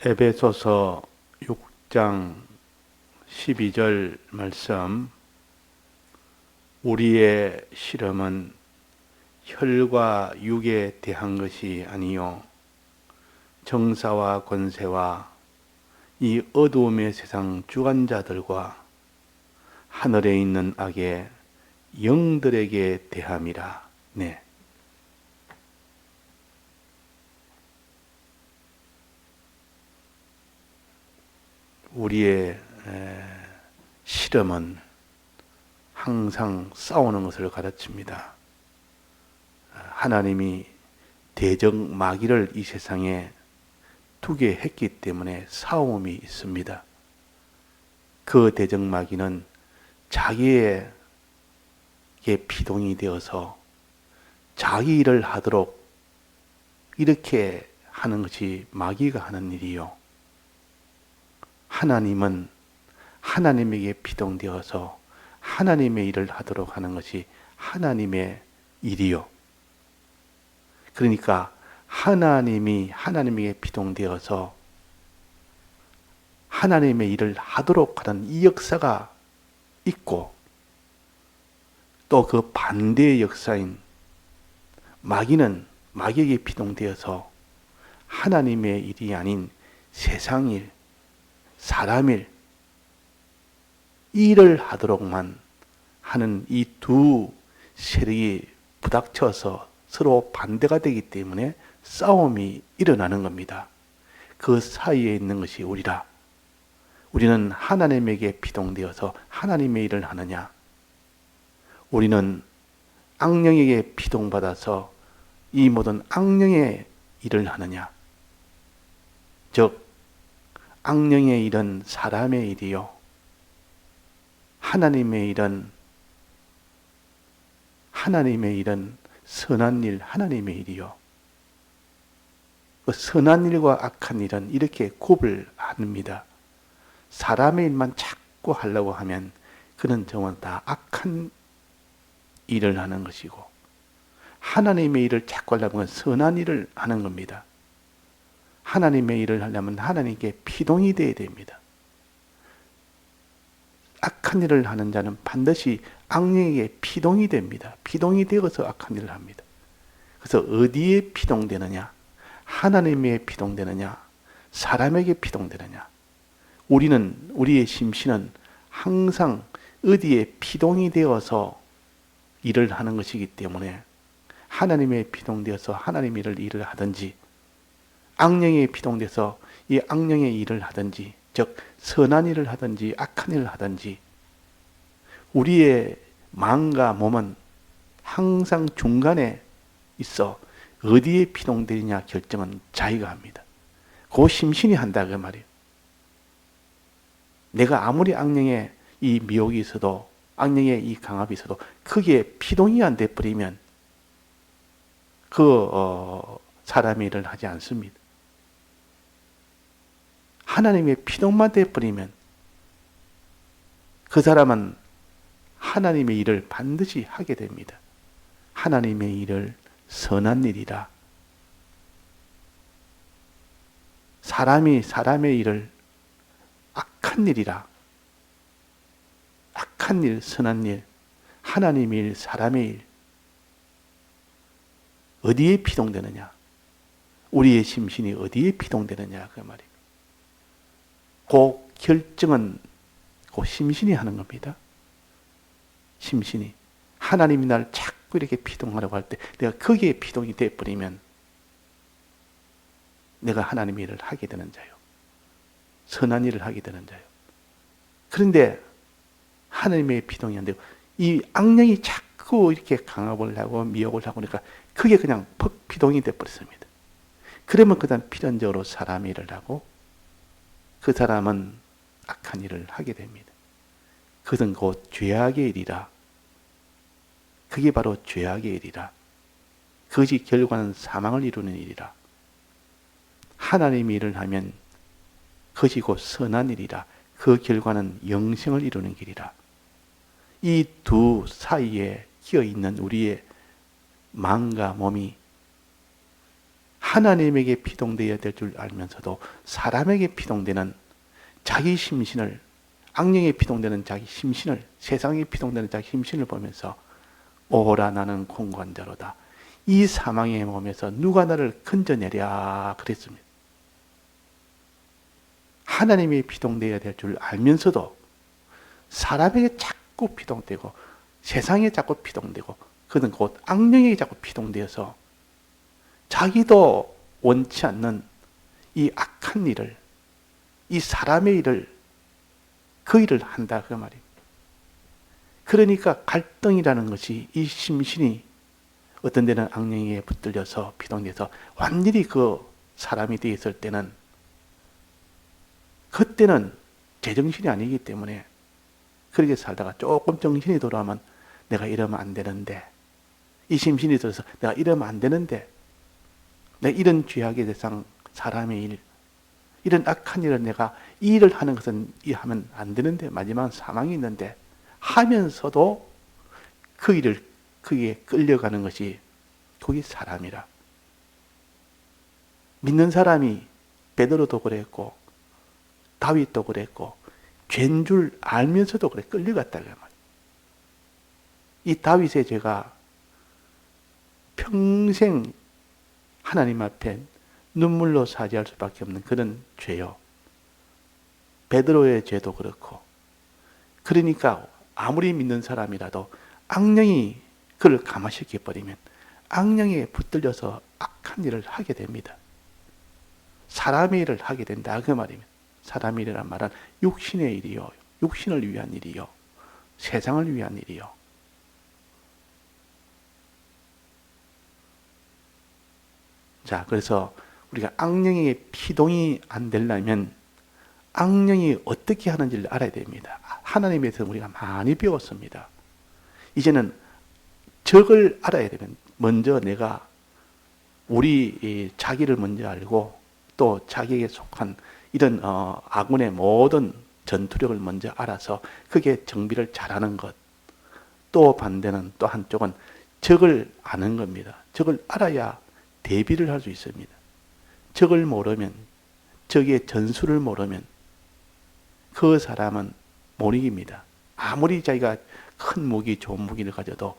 에베소서 6장 12절 말씀. 우리의 실험은 혈과 육에 대한 것이 아니요 정사와 권세와 이 어두움의 세상 주관자들과 하늘에 있는 악의 영들에게 대함이라. 네. 우리의 실험은 항상 싸우는 것을 가르칩니다. 하나님이 대적 마귀를 이 세상에 두게 했기 때문에 싸움이 있습니다. 그 대적 마귀는 자기의 피동이 되어서 자기 일을 하도록 이렇게 하는 것이 마귀가 하는 일이요. 하나님은 하나님에게 피동되어서 하나님의 일을 하도록 하는 것이 하나님의 일이요. 그러니까 하나님이 하나님에게 피동되어서 하나님의 일을 하도록 하는 이 역사가 있고, 또 그 반대의 역사인 마귀는 마귀에게 피동되어서 하나님의 일이 아닌 세상일, 사람일, 일을 하도록만 하는 이 두 세력이 부닥쳐서 서로 반대가 되기 때문에 싸움이 일어나는 겁니다. 그 사이에 있는 것이 우리라. 우리는 하나님에게 피동되어서 하나님의 일을 하느냐, 우리는 악령에게 피동받아서 이 모든 악령의 일을 하느냐. 즉 악령의 일은 사람의 일이요, 하나님의 일은 선한 일, 하나님의 일이요. 그 선한 일과 악한 일은 이렇게 구분합니다. 사람의 일만 자꾸 하려고 하면 그는 정말 다 악한 일을 하는 것이고, 하나님의 일을 자꾸 하려면 선한 일을 하는 겁니다. 하나님의 일을 하려면 하나님께 피동이 되어야 됩니다. 악한 일을 하는 자는 반드시 악령에게 피동이 됩니다. 피동이 되어서 악한 일을 합니다. 그래서 어디에 피동되느냐? 하나님에 피동되느냐? 사람에게 피동되느냐? 우리의 심신은 항상 어디에 피동이 되어서 일을 하는 것이기 때문에 하나님에 피동되어서 하나님의 일을 하든지, 악령에 피동돼서 이 악령의 일을 하든지, 즉 선한 일을 하든지 악한 일을 하든지, 우리의 마음과 몸은 항상 중간에 있어 어디에 피동되느냐 결정은 자기가 합니다. 그 심신이 한다 그 말이에요. 내가 아무리 악령의 이 미혹이 있어도, 악령의 이 강압이 있어도 크게 피동이 안 돼버리면 사람의 일을 하지 않습니다. 하나님의 피동만 돼버리면 그 사람은 하나님의 일을 반드시 하게 됩니다. 하나님의 일을 선한 일이라. 사람의 일을 악한 일이라. 악한 일, 선한 일, 하나님의 일, 사람의 일. 어디에 피동되느냐? 우리의 심신이 어디에 피동되느냐 그 말이에요. 그 결정은 그 심신이 하는 겁니다. 심신이. 하나님이 나를 자꾸 이렇게 피동하려고 할 때 내가 거기에 피동이 되어버리면 내가 하나님의 일을 하게 되는 자요. 선한 일을 하게 되는 자요. 그런데 하나님의 피동이 안 되고 이 악령이 자꾸 이렇게 강압을 하고 미혹을 하고 그러니까 그게 그냥 퍽 피동이 되어버렸습니다. 그러면 그 다음 필연적으로 사람의 일을 하고 그 사람은 악한 일을 하게 됩니다. 그것은 곧 죄악의 일이라. 그게 바로 죄악의 일이라. 그것이 결과는 사망을 이루는 일이라. 하나님의 일을 하면 그것이 곧 선한 일이라. 그 결과는 영생을 이루는 길이라. 이 두 사이에 끼어 있는 우리의 마음과 몸이 하나님에게 피동되어야 될 줄 알면서도 사람에게 피동되는 자기 심신을, 악령에 피동되는 자기 심신을, 세상에 피동되는 자기 심신을 보면서 오라 나는 공관자로다. 이 사망의 몸에서 누가 나를 건져내랴 그랬습니다. 하나님이 피동되어야 될 줄 알면서도 사람에게 자꾸 피동되고 세상에 자꾸 피동되고 그는 곧 악령에게 자꾸 피동되어서 자기도 원치 않는 이 악한 일을, 이 사람의 일을, 그 일을 한다 그 말입니다. 그러니까 갈등이라는 것이 이 심신이 어떤 데는 악령에 붙들려서 피동돼서 완전히 그 사람이 되어 있을 때는 그때는 제정신이 아니기 때문에 그렇게 살다가 조금 정신이 돌아오면 내가 이러면 안 되는데, 이 심신이 들어서 내가 이러면 안 되는데, 내가 이런 죄악의 대상 사람의 일, 이런 악한 일을 내가 이 일을 하는 것은 하면 안 되는데, 마지막은 사망이 있는데 하면서도 그 일을 그게 끌려가는 것이 그게 사람이라. 믿는 사람이 베드로도 그랬고 다윗도 그랬고 죄인 줄 알면서도 그래 끌려갔다 그 말이에요. 이 다윗의 죄가 평생 하나님 앞에 눈물로 사죄할 수밖에 없는 그런 죄요. 베드로의 죄도 그렇고. 그러니까 아무리 믿는 사람이라도 악령이 그를 감화시켜 버리면 악령에 붙들려서 악한 일을 하게 됩니다. 사람의 일을 하게 된다 그 말입니다. 사람의 일이란 말은 육신의 일이요, 육신을 위한 일이요, 세상을 위한 일이요. 자, 그래서 우리가 악령에게 피동이 안 되려면 악령이 어떻게 하는지를 알아야 됩니다. 하나님에 대해서 우리가 많이 배웠습니다. 이제는 적을 알아야 되면 먼저 내가 우리 자기를 먼저 알고 또 자기에게 속한 이런 아군의 모든 전투력을 먼저 알아서 그게 정비를 잘하는 것. 또 반대는 또 한쪽은 적을 아는 겁니다. 적을 알아야 대비를 할 수 있습니다. 적을 모르면, 적의 전술을 모르면 그 사람은 못 이깁니다. 아무리 자기가 큰 무기, 좋은 무기를 가져도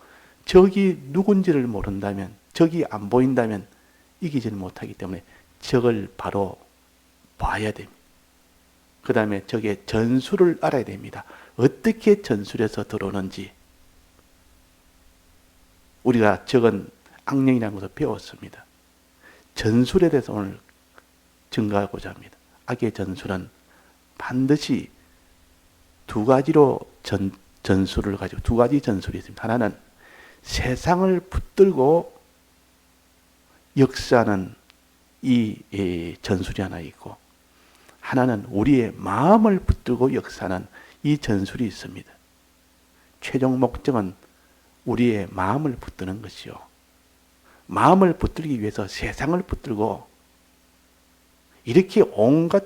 적이 누군지를 모른다면, 적이 안 보인다면 이기지는 못하기 때문에 적을 바로 봐야 됩니다. 그 다음에 적의 전술을 알아야 됩니다. 어떻게 전술해서 들어오는지. 우리가 적은 악령이라는 것을 배웠습니다. 전술에 대해서 오늘 증거하고자 합니다. 악의 전술은 반드시 두 가지로 전술을 가지고 두 가지 전술이 있습니다. 하나는 세상을 붙들고 역사하는 이 전술이 하나 있고, 하나는 우리의 마음을 붙들고 역사하는 이 전술이 있습니다. 최종 목적은 우리의 마음을 붙드는 것이요. 마음을 붙들기 위해서 세상을 붙들고 이렇게 온갖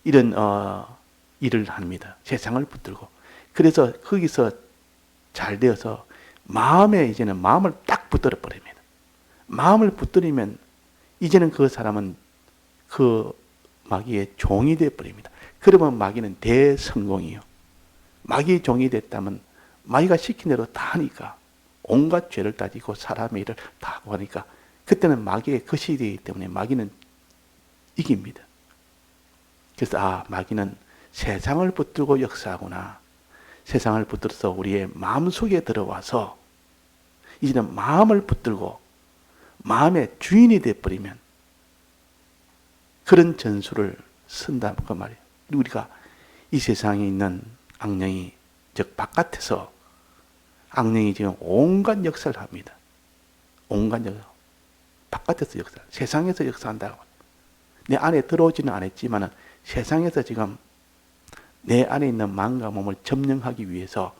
이런 일을 합니다. 세상을 붙들고. 그래서 거기서 잘 되어서 마음에 이제는 마음을 딱 붙들어 버립니다. 마음을 붙들이면 이제는 그 사람은 그 마귀의 종이 되어 버립니다. 그러면 마귀는 대성공이요. 마귀의 종이 됐다면 마귀가 시킨 대로 다 하니까 온갖 죄를 따지고 사람의 일을 다 하고 하니까 그때는 마귀의 것이 되기 때문에 마귀는 이깁니다. 그래서 마귀는 세상을 붙들고 역사하구나. 세상을 붙들어서 우리의 마음속에 들어와서 이제는 마음을 붙들고 마음의 주인이 되어버리면 그런 전술을 쓴다 그 말이에요. 우리가 이 세상에 있는 악령이 즉 바깥에서 악령이 지금 온갖 역사를 합니다. 온갖 역사. 바깥에서 역사, 세상에서 역사한다고. 내 안에 들어오지는 않았지만 세상에서 지금 내 안에 있는 마음과 몸을 점령하기 위해서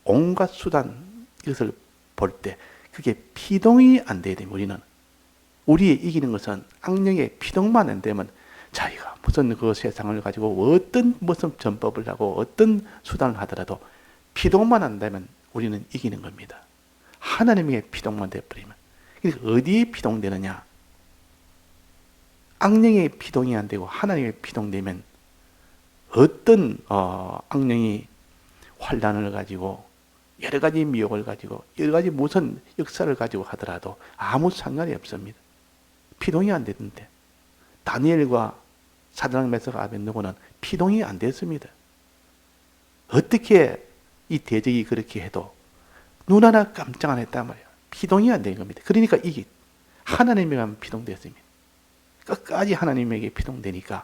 온갖 수단, 이것을 볼 때 그게 피동이 안 돼야 됩니다. 우리는. 우리의 이기는 것은 악령의 피동만 안 되면 자기가 무슨 그 세상을 가지고 어떤 무슨 전법을 하고 어떤 수단을 하더라도 피동만 안 되면 우리는 이기는 겁니다. 하나님의 피동만 돼버리면. 그래서 어디에 피동되느냐? 악령의 피동이 안 되고 하나님의 피동되면 어떤 악령이 환란을 가지고 여러 가지 미혹을 가지고 여러 가지 무슨 역사를 가지고 하더라도 아무 상관이 없습니다. 피동이 안 되는데 다니엘과 사드락 메삭 아벳느고는 피동이 안 됐습니다. 어떻게 이 대적이 그렇게 해도 눈 하나 깜짝 안 했단 말이에요. 피동이 안 된 겁니다. 그러니까 이게 하나님에게만 피동됐습니다. 끝까지 하나님에게 피동되니까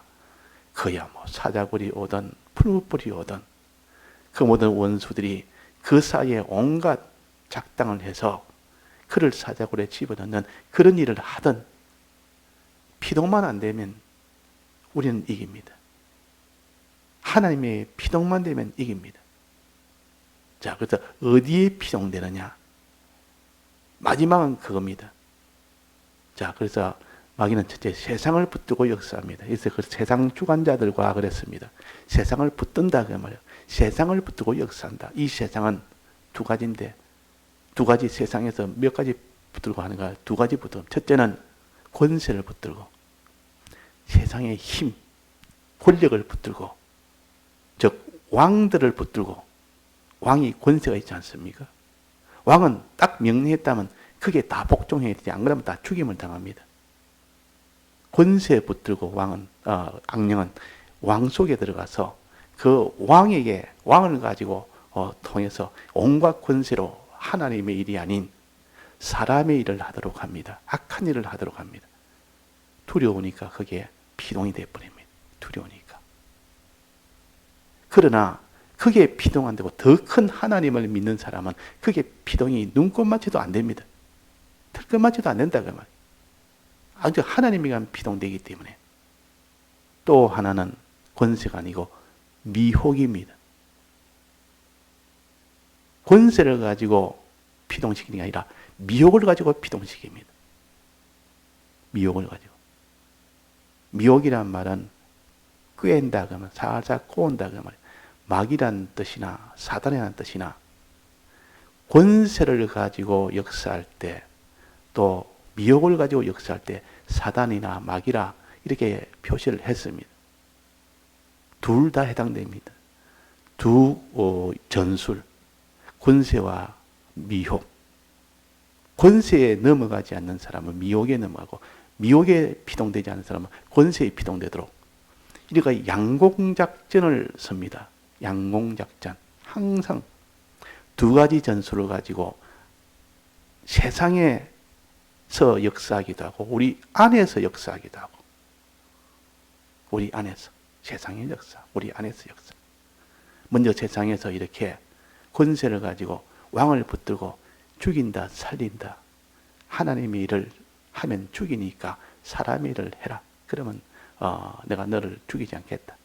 그야 뭐 사자굴이 오든 풀무불이 오든 그 모든 원수들이 그 사이에 온갖 작당을 해서 그를 사자굴에 집어넣는 그런 일을 하든 피동만 안 되면 우리는 이깁니다. 하나님의 피동만 되면 이깁니다. 자, 그래서 어디에 피동되느냐? 마지막은 그겁니다. 자, 그래서 마귀는 첫째 세상을 붙들고 역사합니다. 그래서 그 세상 주관자들과 그랬습니다. 세상을 붙든다 그 말이에요. 세상을 붙들고 역사한다. 이 세상은 두 가지인데 두 가지 세상에서 몇 가지 붙들고 하는가? 두 가지 붙들고. 첫째는 권세를 붙들고 세상의 힘, 권력을 붙들고 즉 왕들을 붙들고 왕이 권세가 있지 않습니까? 왕은 딱 명령했다면 그게 다 복종해야 되지 안 그러면 다 죽임을 당합니다. 권세 붙들고 악령은 왕 속에 들어가서 그 왕을 가지고 통해서 온갖 권세로 하나님의 일이 아닌 사람의 일을 하도록 합니다. 악한 일을 하도록 합니다. 두려우니까 그게 피동이 되어버립니다. 두려우니까. 그러나 그게 피동 안 되고 더 큰 하나님을 믿는 사람은 그게 피동이 눈꼽맞춰도 안 됩니다. 털끝맞춰도 안 된다 그 말. 아주 하나님이가 피동되기 때문에. 또 하나는 권세가 아니고 미혹입니다. 권세를 가지고 피동시키는 게 아니라 미혹을 가지고 피동시킵니다. 미혹을 가지고. 미혹이란 말은 꿰인다 그러면 살살 꼬은다 그 말. 마귀란 뜻이나 사단이라는 뜻이나 권세를 가지고 역사할 때 또 미혹을 가지고 역사할 때 사단이나 마귀라 이렇게 표시를 했습니다. 둘 다 해당됩니다. 전술, 권세와 미혹. 권세에 넘어가지 않는 사람은 미혹에 넘어가고 미혹에 피동되지 않는 사람은 권세에 피동되도록 이렇게 양공작전을 씁니다. 양공작전. 항상 두 가지 전술을 가지고 세상에서 역사하기도 하고 우리 안에서 역사하기도 하고 우리 안에서 세상의 역사, 우리 안에서 역사. 먼저 세상에서 이렇게 권세를 가지고 왕을 붙들고 죽인다, 살린다. 하나님의 일을 하면 죽이니까 사람의 일을 해라. 그러면 내가 너를 죽이지 않겠다.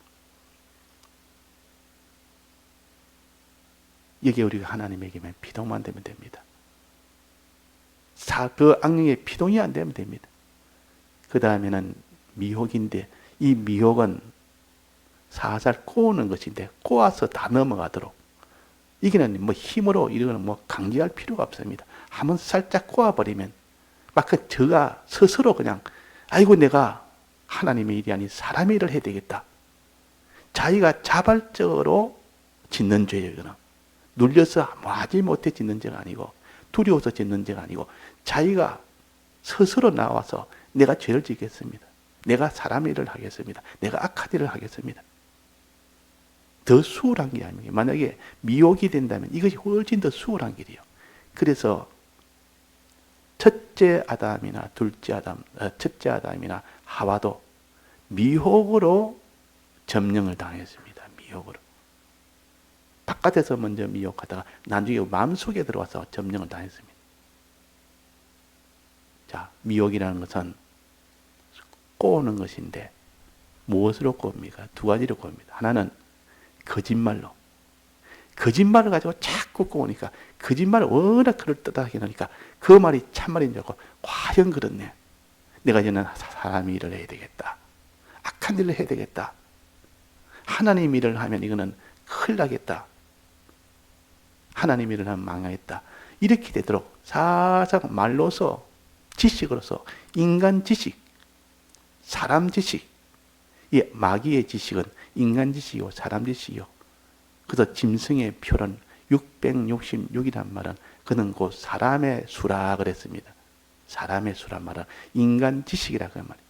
여기에 우리가 하나님에게만 피동만 되면 됩니다. 그 악령의 피동이 안 되면 됩니다. 그 다음에는 미혹인데 이 미혹은 살살 꼬우는 것인데 꼬아서 다 넘어가도록 이게는 뭐 힘으로 이런 뭐 강제할 필요가 없습니다. 한번 살짝 꼬아버리면 막 그 저가 스스로 그냥 아이고 내가 하나님의 일이 아닌 사람의 일을 해야 되겠다. 자기가 자발적으로 짓는 죄예요. 이거는. 눌려서 하지 못해 짓는 죄가 아니고 두려워서 짓는 죄가 아니고 자기가 스스로 나와서 내가 죄를 짓겠습니다. 내가 사람의 일을 하겠습니다. 내가 악한 일을 하겠습니다. 더 수월한 게 아닙니까? 만약에 미혹이 된다면 이것이 훨씬 더 수월한 길이에요. 그래서 첫째 아담이나 하와도 미혹으로 점령을 당했습니다. 미혹으로. 바깥에서 먼저 미혹하다가 나중에 마음속에 들어와서 점령을 당했습니다. 자, 미혹이라는 것은 꼬우는 것인데 무엇으로 꼬웁니까? 두 가지로 꼬웁니다. 하나는 거짓말로. 거짓말을 가지고 자꾸 꼬우니까 거짓말을 워낙 그럴듯하게 하니까 그 말이 참말인 줄 알고 과연 그렇네. 내가 이제는 사람 일을 해야 되겠다. 악한 일을 해야 되겠다. 하나님 일을 하면 이거는 큰일 나겠다. 하나님 일을 하면 망하겠다. 이렇게 되도록 살짝 말로서 지식으로서 인간 지식 사람 지식, 이 마귀의 지식은 인간 지식이고 사람 지식이요. 그래서 짐승의 표는 666이란 말은 그는 곧 사람의 수라 그랬습니다. 사람의 수란 말은 인간 지식이라 그 말이에요.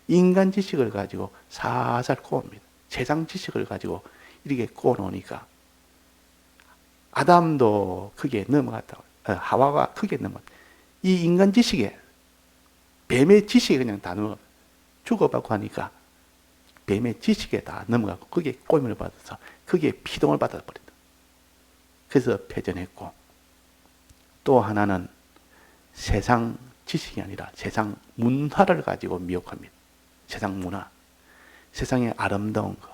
인간 지식을 가지고 살살 꼬옵니다. 세상 지식을 가지고 이렇게 꼬놓으니까 아담도 크게 넘어갔다고, 하와가 크게 넘어갔다. 이 인간 지식에, 뱀의 지식에 그냥 다 넘어가. 주고받고 하니까 뱀의 지식에 다 넘어가고 그게 꼬임을 받아서 그게 피동을 받아버린다. 그래서 패전했고, 또 하나는 세상 지식이 아니라 세상 문화를 가지고 미혹합니다. 세상 문화, 세상의 아름다운 것,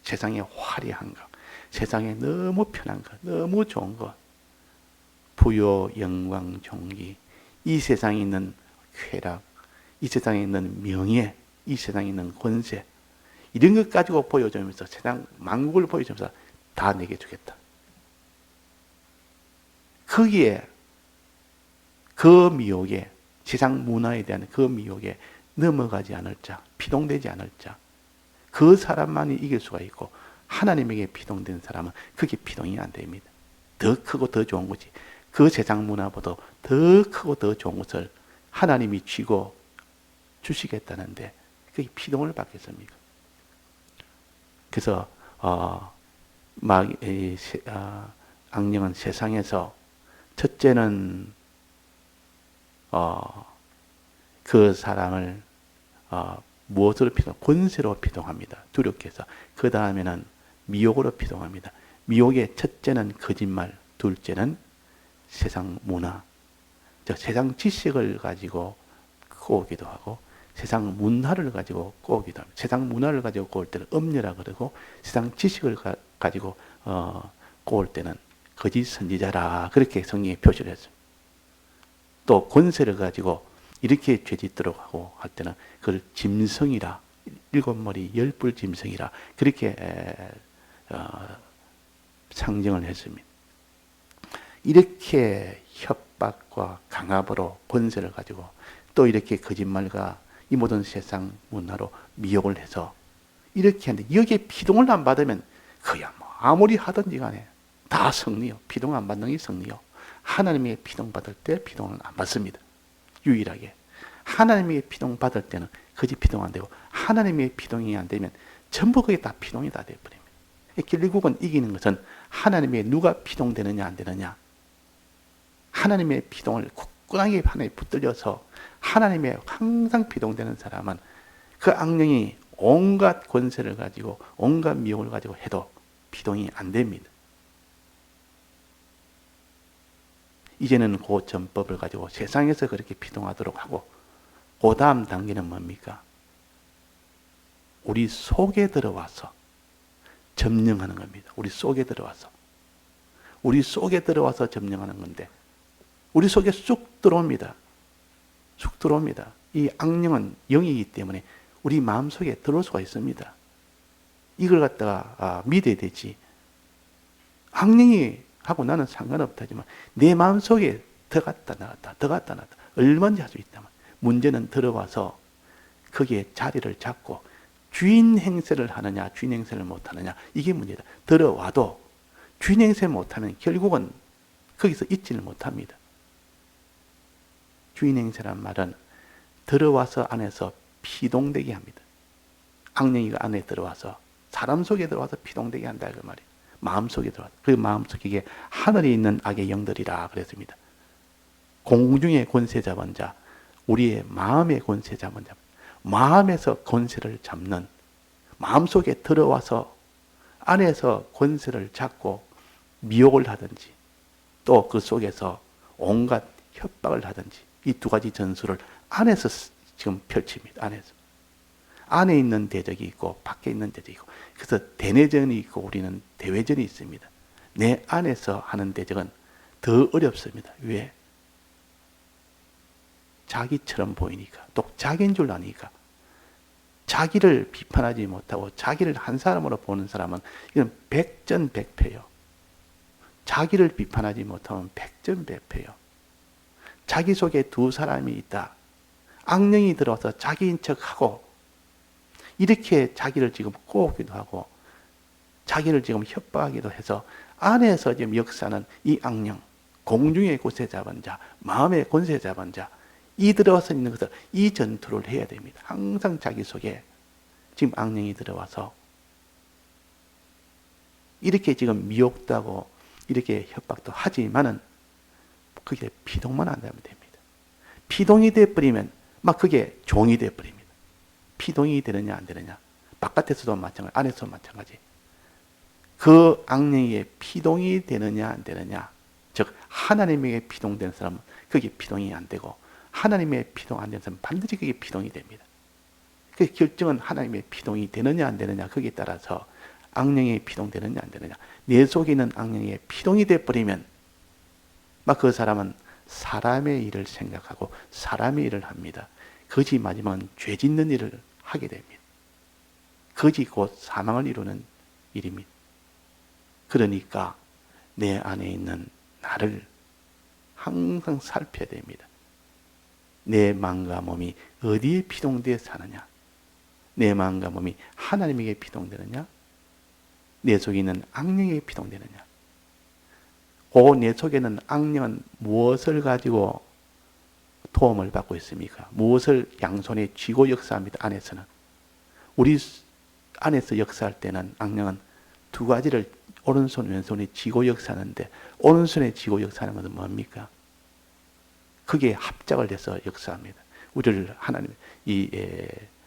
세상의 화려한 것, 세상에 너무 편한 것, 너무 좋은 것, 부요, 영광, 존귀, 이 세상에 있는 쾌락, 이 세상에 있는 명예, 이 세상에 있는 권세, 이런 것 가지고 보여주면서 세상 만국을 보여주면서 다 내게 주겠다. 거기에 그 미혹에, 세상 문화에 대한 그 미혹에 넘어가지 않을 자, 피동되지 않을 자, 그 사람만이 이길 수가 있고, 하나님에게 피동된 사람은 그게 피동이 안 됩니다. 더 크고 더 좋은 거지. 그 세상 문화보다 더 크고 더 좋은 것을 하나님이 쥐고 주시겠다는데 그게 피동을 받겠습니까? 그래서 악령은 세상에서 첫째는 그 사람을 무엇으로 피동? 권세로 피동합니다. 두렵게 해서. 그 다음에는 미혹으로 피동합니다. 미혹의 첫째는 거짓말, 둘째는 세상 문화, 즉 세상 지식을 가지고 꼬우기도 하고 세상 문화를 가지고 꼬우기도 합니다. 세상 문화를 가지고 꼬울 때는 음녀라 그러고 세상 지식을 가지고 꼬울 때는 거짓 선지자라 그렇게 성경에 표시를 했습니다. 또 권세를 가지고 이렇게 죄짓도록 하고 할 때는 그걸 짐승이라, 7머리 10뿔 짐승이라 그렇게 상정을 했습니다. 이렇게 협박과 강압으로 권세를 가지고 또 이렇게 거짓말과 이 모든 세상 문화로 미혹을 해서 이렇게 하는데 여기에 피동을 안 받으면 그야 뭐 아무리 하든지 간에 다 성리요. 피동 안 받는 게 성리요. 하나님의 피동 받을 때 피동을 안 받습니다. 유일하게. 하나님의 피동 받을 때는 거짓 피동 안 되고 하나님의 피동이 안 되면 전부 그게 다 피동이 다 되어버립니다. 결국은 이기는 것은 하나님의 누가 피동되느냐 안 되느냐. 하나님의 피동을 굳건하게 하나에 붙들려서 하나님의 항상 피동되는 사람은 그 악령이 온갖 권세를 가지고 온갖 미혹을 가지고 해도 피동이 안 됩니다. 이제는 그 전법을 가지고 세상에서 그렇게 피동하도록 하고 그 다음 단계는 뭡니까? 우리 속에 들어와서 점령하는 겁니다. 우리 속에 들어와서. 우리 속에 들어와서 점령하는 건데 우리 속에 쑥 들어옵니다. 쑥 들어옵니다. 이 악령은 영이기 때문에 우리 마음속에 들어올 수가 있습니다. 이걸 갖다가 믿어야 되지. 악령이 하고 나는 상관없다지만 내 마음속에 들어갔다 나갔다 들어갔다 나갔다 얼마든지 할 수 있다면 문제는 들어와서 거기에 자리를 잡고 주인 행세를 하느냐 주인 행세를 못하느냐 이게 문제다. 들어와도 주인 행세 못하면 결국은 거기서 있지는 못합니다. 주인 행세란 말은 들어와서 안에서 피동되게 합니다. 악령이 안에 들어와서 사람 속에 들어와서 피동되게 한다 그 말이에요. 마음속에 들어와서 그 마음속에 하늘에 있는 악의 영들이라 그랬습니다. 공중의 권세 잡은 자, 우리의 마음의 권세 잡은 자, 마음에서 권세를 잡는 마음속에 들어와서 안에서 권세를 잡고 미혹을 하든지 또 그 속에서 온갖 협박을 하든지 이 두 가지 전술을 안에서 지금 펼칩니다. 안에 있는 대적이 있고 밖에 있는 대적이 있고 그래서 대내전이 있고 우리는 대외전이 있습니다. 내 안에서 하는 대적은 더 어렵습니다. 왜? 자기처럼 보이니까 또 자기인 줄 아니까 자기를 비판하지 못하고 자기를 한 사람으로 보는 사람은 이건 백전백패요. 자기를 비판하지 못하면 백전백패요. 자기 속에 두 사람이 있다. 악령이 들어와서 자기인 척하고 이렇게 자기를 지금 꼬기도 하고 자기를 지금 협박하기도 해서 안에서 지금 역사는 이 악령, 공중의 권세 잡은 자, 마음의 권세 잡은 자, 이 들어와서 있는 것을 이 전투를 해야 됩니다. 항상 자기 속에 지금 악령이 들어와서 이렇게 지금 미혹도 하고 이렇게 협박도 하지만은 그게 피동만 안 되면 됩니다. 피동이 되어버리면 막 그게 종이 되어버립니다. 피동이 되느냐 안 되느냐, 바깥에서도 마찬가지, 안에서도 마찬가지. 그 악령이 피동이 되느냐 안 되느냐, 즉 하나님에게 피동되는 사람은 그게 피동이 안 되고, 하나님의 피동 안 되는 사람은 반드시 그게 피동이 됩니다. 그 결정은 하나님의 피동이 되느냐 안 되느냐, 거기에 따라서 악령이 피동되느냐 안 되느냐. 내 속에 있는 악령이 피동이 되어버리면 막 그 사람은 사람의 일을 생각하고 사람의 일을 합니다. 거지 마지막은 죄 짓는 일을 하게 됩니다. 거지 곧 사망을 이루는 일입니다. 그러니까 내 안에 있는 나를 항상 살펴야 됩니다. 내 마음과 몸이 어디에 피동되어 사느냐, 내 마음과 몸이 하나님에게 피동되느냐, 내 속에 있는 악령에게 피동되느냐. 그 내 속에 있는 악령은 무엇을 가지고 도움을 받고 있습니까? 무엇을 양손에 쥐고 역사합니다. 안에서는 우리 안에서 역사할 때는 악령은 두 가지를 오른손 왼손에 쥐고 역사하는데, 오른손에 쥐고 역사하는 것은 뭡니까? 그게 합작을 해서 역사합니다. 우리를 하나님 이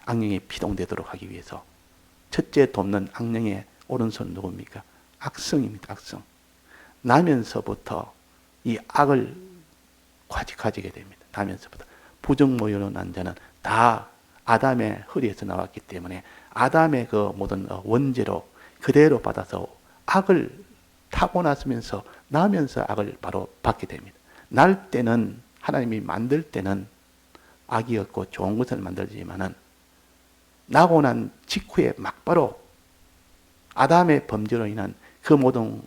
악령에 피동되도록 하기 위해서 첫째 돕는 악령의 오른손 누굽니까? 악성입니다. 악성. 나면서부터 이 악을 가지게 됩니다. 나면서부터. 부정모여로 난 자는 다 아담의 허리에서 나왔기 때문에 아담의 그 모든 원죄로 그대로 받아서 악을 타고났으면서 나면서 악을 바로 받게 됩니다. 날 때는 하나님이 만들 때는 악이었고 좋은 것을 만들지만은 나고 난 직후에 막바로 아담의 범죄로 인한 그 모든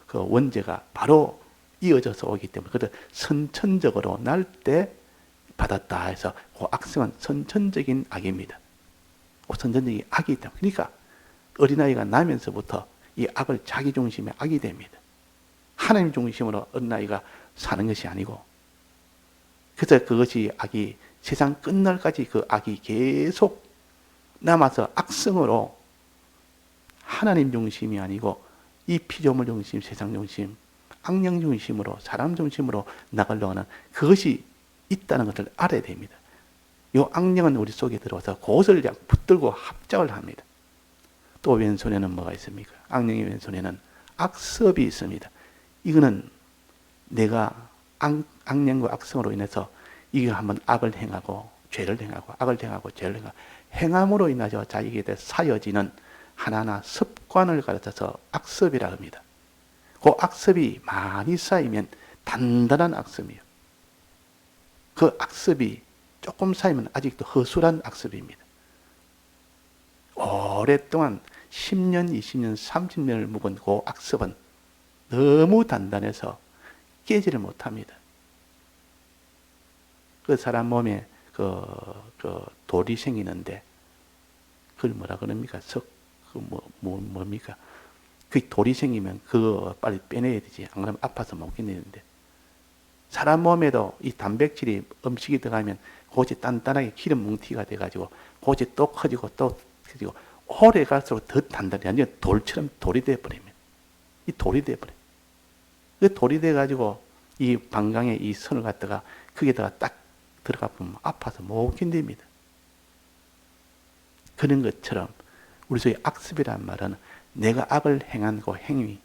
그 원죄가 바로 이어져서 오기 때문에, 그래서 선천적으로 날 때 받았다 해서 그 악성은 선천적인 악입니다. 선천적인 악이기 때문에, 그러니까 어린아이가 나면서부터 이 악을 자기 중심의 악이 됩니다. 하나님 중심으로 어린아이가 사는 것이 아니고, 그래서 그것이 악이 세상 끝날까지 그 악이 계속 남아서 악성으로 하나님 중심이 아니고 이 피조물 중심, 세상 중심, 악령 중심으로, 사람 중심으로 나가려고 하는 그것이 있다는 것을 알아야 됩니다. 이 악령은 우리 속에 들어와서 그것을 붙들고 합작을 합니다. 또 왼손에는 뭐가 있습니까? 악령의 왼손에는 악습이 있습니다. 이거는 내가 악령과 악성으로 인해서 이거 한번 악을 행하고 죄를 행하고 악을 행하고 죄를 행하고 행함으로 인하여 자기에게 쌓여지는 하나하나 습관을 가르쳐서 악습이라 합니다. 그 악습이 많이 쌓이면 단단한 악습이에요. 그 악습이 조금 쌓이면 아직도 허술한 악습입니다. 오랫동안 10년, 20년, 30년을 묵은 그 악습은 너무 단단해서 깨지를 못합니다. 그 사람 몸에 그 돌이 생기는데 그걸 뭐라 그럽니까? 뭡니까? 그 돌이 생기면 그거 빨리 빼내야 되지. 안 그러면 아파서 못 견디는데. 사람 몸에도 이 단백질이 음식이 들어가면 그것이 단단하게 기름 뭉티가 돼가지고 그것이 또 커지고 또 커지고 오래 갈수록 더 단단해. 완전 돌처럼 돌이 돼버립니다. 이 돌이 돼버려요. 그 돌이 돼가지고 이 방광에 이 선을 갖다가 거기다가 딱 들어가 보면 아파서 못 견딥니다. 그런 것처럼 우리 속에 악습이란 말은 내가 악을 행한 그 행위,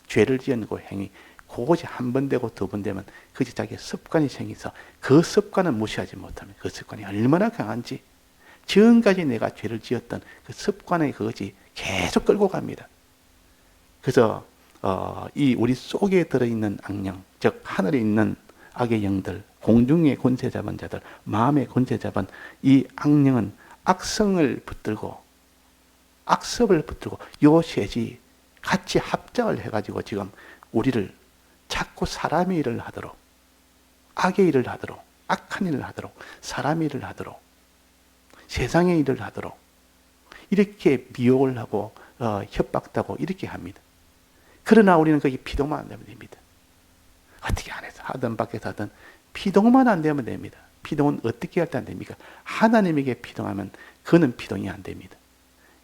죄를 지은 그 행위, 그것이 한 번 되고 두 번 되면 그것이 자기의 습관이 생겨서 그 습관을 무시하지 못하면 그 습관이 얼마나 강한지, 지금까지 내가 죄를 지었던 그 습관의 그것이 계속 끌고 갑니다. 그래서 이 우리 속에 들어있는 악령, 즉 하늘에 있는 악의 영들, 공중의 권세 잡은 자들, 마음의 권세 잡은 이 악령은 악성을 붙들고 악습을 붙들고 요 셋이 같이 합작을 해가지고 지금 우리를 자꾸 사람의 일을 하도록, 악의 일을 하도록, 악한 일을 하도록, 사람의 일을 하도록, 세상의 일을 하도록 이렇게 미혹을 하고 협박도 하고 이렇게 합니다. 그러나 우리는 거기 피동만 안 되면 됩니다. 어떻게 안에서 하든 밖에서 하든 피동만 안 되면 됩니다. 피동은 어떻게 할 때 안 됩니까? 하나님에게 피동하면 그는 피동이 안 됩니다.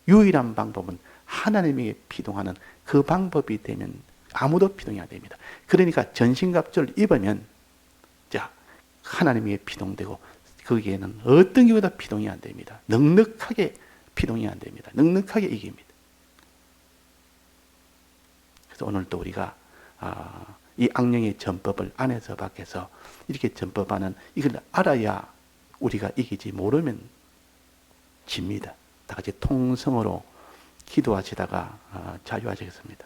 유일한 방법은 하나님에게 피동하는 그 방법이 되면 아무도 피동이 안 됩니다. 그러니까 전신갑주를 입으면 자 하나님에게 피동되고 거기에는 어떤 경우도 피동이 안 됩니다. 넉넉하게 피동이 안 됩니다. 넉넉하게 이깁니다. 그래서 오늘도 우리가 이 악령의 전법을 안에서 밖에서 이렇게 전법하는 이걸 알아야 우리가 이기지 모르면 집니다. 다 같이 통성으로 기도하시다가 자유하시겠습니다.